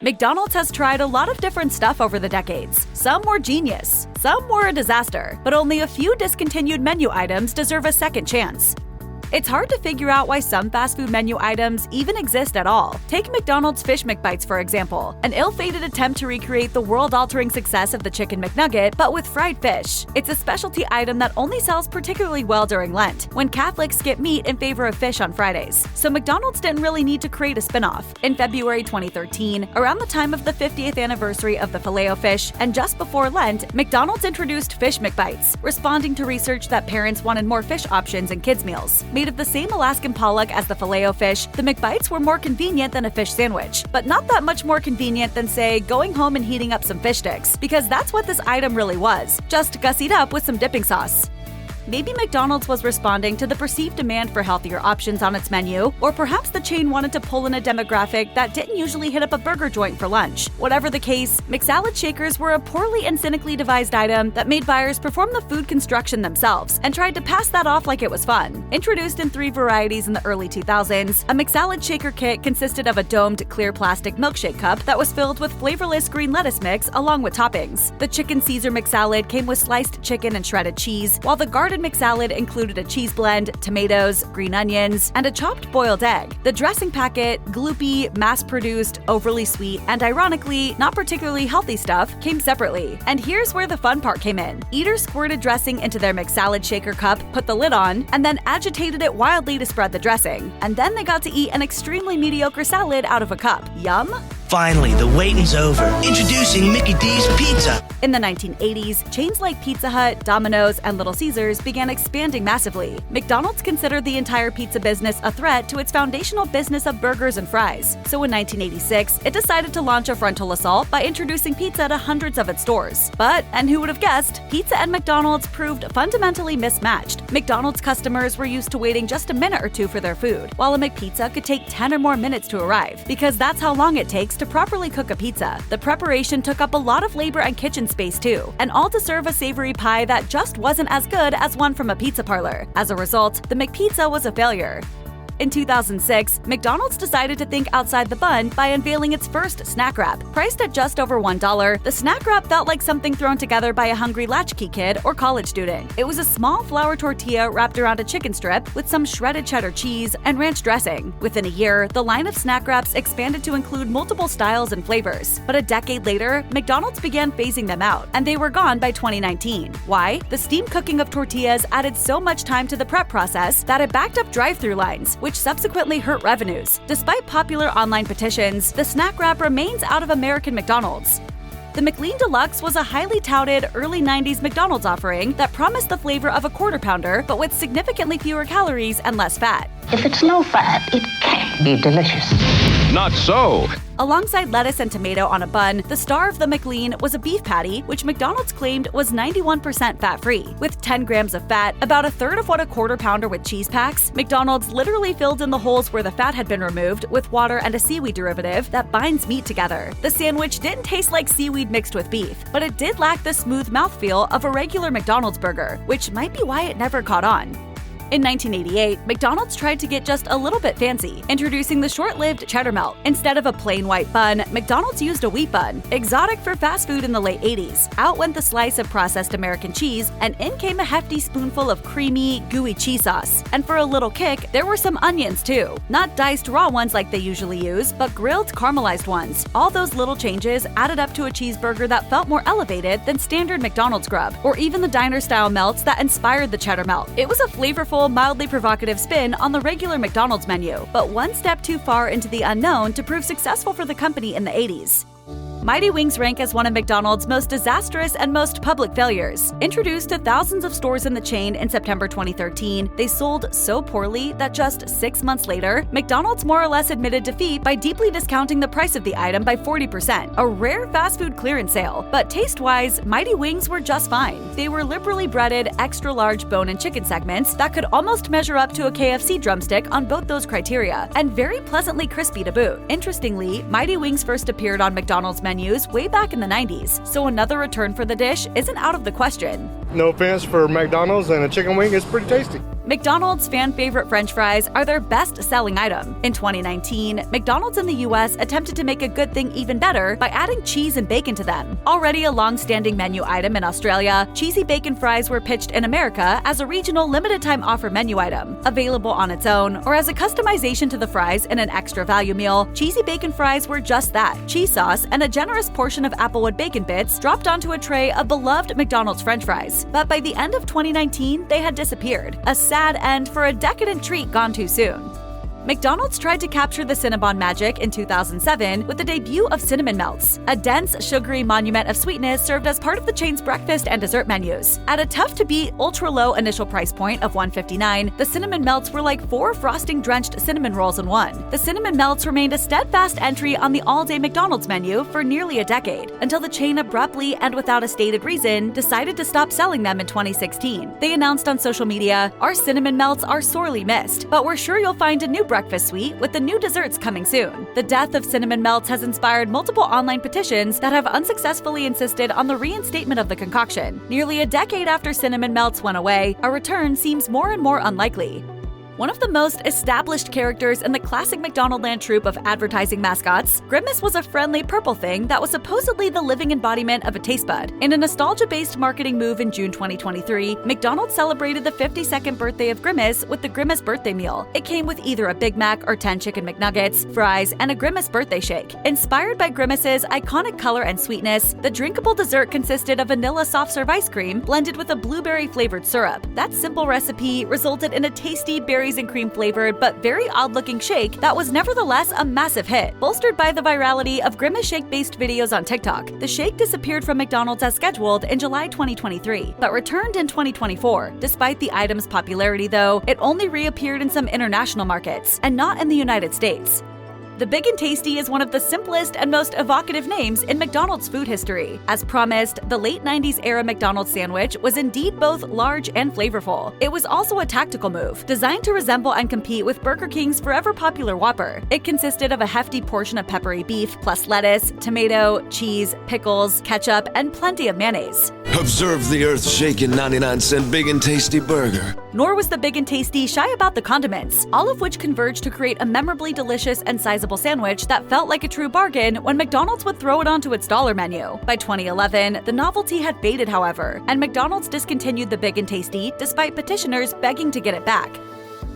McDonald's has tried a lot of different stuff over the decades. Some were genius, some were a disaster, but only a few discontinued menu items deserve a second chance. It's hard to figure out why some fast food menu items even exist at all. Take McDonald's Fish McBites, for example, an ill-fated attempt to recreate the world-altering success of the Chicken McNugget, but with fried fish. It's a specialty item that only sells particularly well during Lent, when Catholics skip meat in favor of fish on Fridays. So McDonald's didn't really need to create a spin-off. In February 2013, around the time of the 50th anniversary of the Filet-O-Fish, and just before Lent, McDonald's introduced Fish McBites, responding to research that parents wanted more fish options in kids' meals. Made of the same Alaskan pollock as the Filet-O-Fish, the McBites were more convenient than a fish sandwich, but not that much more convenient than, say, going home and heating up some fish sticks, because that's what this item really was, just gussied up with some dipping sauce. Maybe McDonald's was responding to the perceived demand for healthier options on its menu, or perhaps the chain wanted to pull in a demographic that didn't usually hit up a burger joint for lunch. Whatever the case, McSalad Shakers were a poorly and cynically devised item that made buyers perform the food construction themselves and tried to pass that off like it was fun. Introduced in 3 varieties in the early 2000s, a McSalad Shaker kit consisted of a domed clear plastic milkshake cup that was filled with flavorless green lettuce mix along with toppings. The Chicken Caesar McSalad came with sliced chicken and shredded cheese, while the Garden McSalad included a cheese blend, tomatoes, green onions, and a chopped boiled egg. The dressing packet, gloopy, mass-produced, overly sweet, and ironically, not particularly healthy stuff, came separately. And here's where the fun part came in. Eaters squirted dressing into their McSalad Shaker cup, put the lid on, and then agitated it wildly to spread the dressing. And then they got to eat an extremely mediocre salad out of a cup. Yum! Finally, the waiting's over. Introducing Mickey D's Pizza. In the 1980s, chains like Pizza Hut, Domino's, and Little Caesars began expanding massively. McDonald's considered the entire pizza business a threat to its foundational business of burgers and fries. So in 1986, it decided to launch a frontal assault by introducing pizza to hundreds of its stores. But, and who would have guessed, pizza and McDonald's proved fundamentally mismatched. McDonald's customers were used to waiting just a minute or two for their food, while a McPizza could take 10 or more minutes to arrive, because that's how long it takes to properly cook a pizza. The preparation took up a lot of labor and kitchen space too, and all to serve a savory pie that just wasn't as good as one from a pizza parlor. As a result, the McPizza was a failure. In 2006, McDonald's decided to think outside the bun by unveiling its first snack wrap. Priced at just over $1, the snack wrap felt like something thrown together by a hungry latchkey kid or college student. It was a small flour tortilla wrapped around a chicken strip with some shredded cheddar cheese and ranch dressing. Within a year, the line of snack wraps expanded to include multiple styles and flavors. But a decade later, McDonald's began phasing them out, and they were gone by 2019. Why? The steam cooking of tortillas added so much time to the prep process that it backed up drive-through lines, which subsequently hurt revenues. Despite popular online petitions, the snack wrap remains out of American McDonald's. The McLean Deluxe was a highly touted early 90s McDonald's offering that promised the flavor of a quarter pounder, but with significantly fewer calories and less fat. If it's low fat, it can't be delicious. Not so. Alongside lettuce and tomato on a bun, the star of the McLean was a beef patty, which McDonald's claimed was 91% fat-free. With 10 grams of fat, about a third of what a quarter pounder with cheese packs, McDonald's literally filled in the holes where the fat had been removed with water and a seaweed derivative that binds meat together. The sandwich didn't taste like seaweed mixed with beef, but it did lack the smooth mouthfeel of a regular McDonald's burger, which might be why it never caught on. In 1988, McDonald's tried to get just a little bit fancy, introducing the short-lived Cheddar Melt. Instead of a plain white bun, McDonald's used a wheat bun, exotic for fast food in the late 80s. Out went the slice of processed American cheese, and in came a hefty spoonful of creamy, gooey cheese sauce. And for a little kick, there were some onions too. Not diced raw ones like they usually use, but grilled caramelized ones. All those little changes added up to a cheeseburger that felt more elevated than standard McDonald's grub, or even the diner-style melts that inspired the Cheddar Melt. It was a flavorful, mildly provocative spin on the regular McDonald's menu, but one step too far into the unknown to prove successful for the company in the 80s. Mighty Wings rank as one of McDonald's most disastrous and most public failures. Introduced to thousands of stores in the chain in September 2013, they sold so poorly that just 6 months later, McDonald's more or less admitted defeat by deeply discounting the price of the item by 40%, a rare fast food clearance sale. But taste-wise, Mighty Wings were just fine. They were liberally breaded, extra-large bone and chicken segments that could almost measure up to a KFC drumstick on both those criteria, and very pleasantly crispy to boot. Interestingly, Mighty Wings first appeared on McDonald's menus way back in the 90s, so another return for the dish isn't out of the question. No offense for McDonald's, and a chicken wing is pretty tasty. McDonald's fan-favorite French fries are their best-selling item. In 2019, McDonald's in the US attempted to make a good thing even better by adding cheese and bacon to them. Already a long-standing menu item in Australia, cheesy bacon fries were pitched in America as a regional limited-time offer menu item, available on its own or as a customization to the fries in an extra value meal. Cheesy bacon fries were just that: cheese sauce and a generous portion of applewood bacon bits dropped onto a tray of beloved McDonald's French fries. But by the end of 2019, they had disappeared. A sad end for a decadent treat gone too soon. McDonald's tried to capture the Cinnabon magic in 2007 with the debut of Cinnamon Melts, a dense, sugary monument of sweetness served as part of the chain's breakfast and dessert menus. At a tough-to-beat, ultra-low initial price point of $1.59, the Cinnamon Melts were like 4 frosting-drenched cinnamon rolls in one. The Cinnamon Melts remained a steadfast entry on the all-day McDonald's menu for nearly a decade, until the chain abruptly and without a stated reason decided to stop selling them in 2016. They announced on social media, "Our Cinnamon Melts are sorely missed, but we're sure you'll find a new breakfast suite with the new desserts coming soon." The death of Cinnamon Melts has inspired multiple online petitions that have unsuccessfully insisted on the reinstatement of the concoction. Nearly a decade after Cinnamon Melts went away, a return seems more and more unlikely. One of the most established characters in the classic McDonaldland troupe of advertising mascots, Grimace was a friendly purple thing that was supposedly the living embodiment of a taste bud. In a nostalgia-based marketing move in June 2023, McDonald's celebrated the 52nd birthday of Grimace with the Grimace birthday meal. It came with either a Big Mac or 10 chicken McNuggets, fries, and a Grimace birthday shake. Inspired by Grimace's iconic color and sweetness, the drinkable dessert consisted of vanilla soft-serve ice cream blended with a blueberry-flavored syrup. That simple recipe resulted in a tasty berry and cream flavored but very odd-looking shake that was nevertheless a massive hit. Bolstered by the virality of Grimace shake-based videos on TikTok, the shake disappeared from McDonald's as scheduled in July 2023, but returned in 2024. Despite the item's popularity, though, it only reappeared in some international markets, and not in the United States. The Big and Tasty is one of the simplest and most evocative names in McDonald's food history. As promised, the late 90s era McDonald's sandwich was indeed both large and flavorful. It was also a tactical move, designed to resemble and compete with Burger King's forever popular Whopper. It consisted of a hefty portion of peppery beef, plus lettuce, tomato, cheese, pickles, ketchup, and plenty of mayonnaise. Observe the earth-shaking 99-cent Big and Tasty burger. Nor was the Big and Tasty shy about the condiments, all of which converged to create a memorably delicious and sizable sandwich that felt like a true bargain when McDonald's would throw it onto its dollar menu. By 2011, the novelty had faded, however, and McDonald's discontinued the Big and Tasty despite petitioners begging to get it back.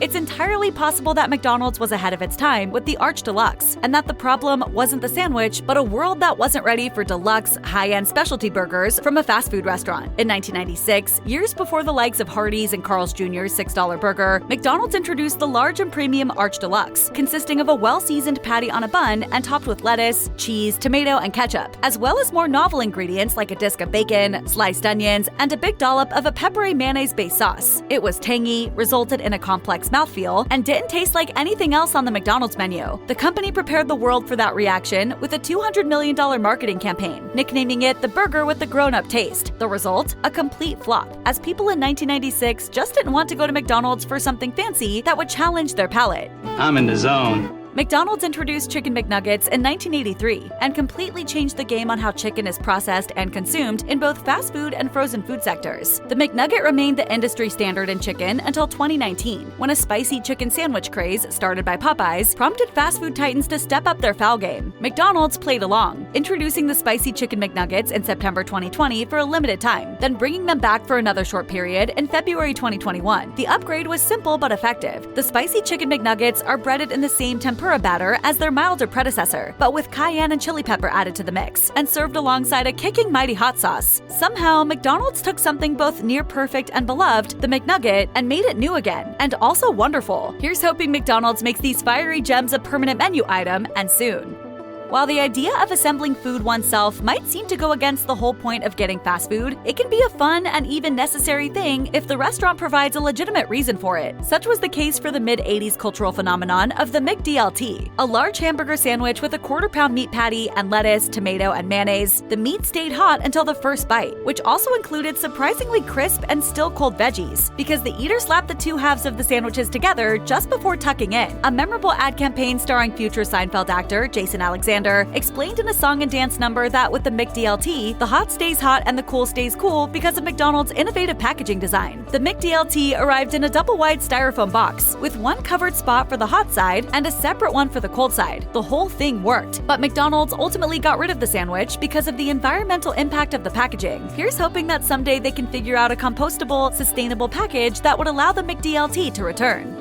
It's entirely possible that McDonald's was ahead of its time with the Arch Deluxe, and that the problem wasn't the sandwich, but a world that wasn't ready for deluxe, high-end specialty burgers from a fast food restaurant. In 1996, years before the likes of Hardee's and Carl's Jr.'s $6 burger, McDonald's introduced the large and premium Arch Deluxe, consisting of a well-seasoned patty on a bun and topped with lettuce, cheese, tomato, and ketchup, as well as more novel ingredients like a disc of bacon, sliced onions, and a big dollop of a peppery mayonnaise-based sauce. It was tangy, resulted in a complex mouthfeel, and didn't taste like anything else on the McDonald's menu. The company prepared the world for that reaction with a $200 million marketing campaign, nicknaming it the burger with the grown-up taste. The result? A complete flop, as people in 1996 just didn't want to go to McDonald's for something fancy that would challenge their palate. I'm in the zone. McDonald's introduced Chicken McNuggets in 1983 and completely changed the game on how chicken is processed and consumed in both fast food and frozen food sectors. The McNugget remained the industry standard in chicken until 2019, when a spicy chicken sandwich craze started by Popeyes prompted fast food titans to step up their foul game. McDonald's played along, introducing the spicy Chicken McNuggets in September 2020 for a limited time, then bringing them back for another short period in February 2021. The upgrade was simple but effective. The spicy Chicken McNuggets are breaded in the same tempura batter as their milder predecessor, but with cayenne and chili pepper added to the mix, and served alongside a kicking mighty hot sauce. Somehow, McDonald's took something both near perfect and beloved, the McNugget, and made it new again, and also wonderful. Here's hoping McDonald's makes these fiery gems a permanent menu item, and soon. While the idea of assembling food oneself might seem to go against the whole point of getting fast food, it can be a fun and even necessary thing if the restaurant provides a legitimate reason for it. Such was the case for the mid-80s cultural phenomenon of the McDLT, a large hamburger sandwich with a quarter-pound meat patty and lettuce, tomato, and mayonnaise. The meat stayed hot until the first bite, which also included surprisingly crisp and still cold veggies, because the eater slapped the two halves of the sandwiches together just before tucking in. A memorable ad campaign starring future Seinfeld actor Jason Alexander Alexander, explained in a song and dance number that with the McDLT, the hot stays hot and the cool stays cool because of McDonald's innovative packaging design. The McDLT arrived in a double-wide styrofoam box, with one covered spot for the hot side and a separate one for the cold side. The whole thing worked, but McDonald's ultimately got rid of the sandwich because of the environmental impact of the packaging. Here's hoping that someday they can figure out a compostable, sustainable package that would allow the McDLT to return.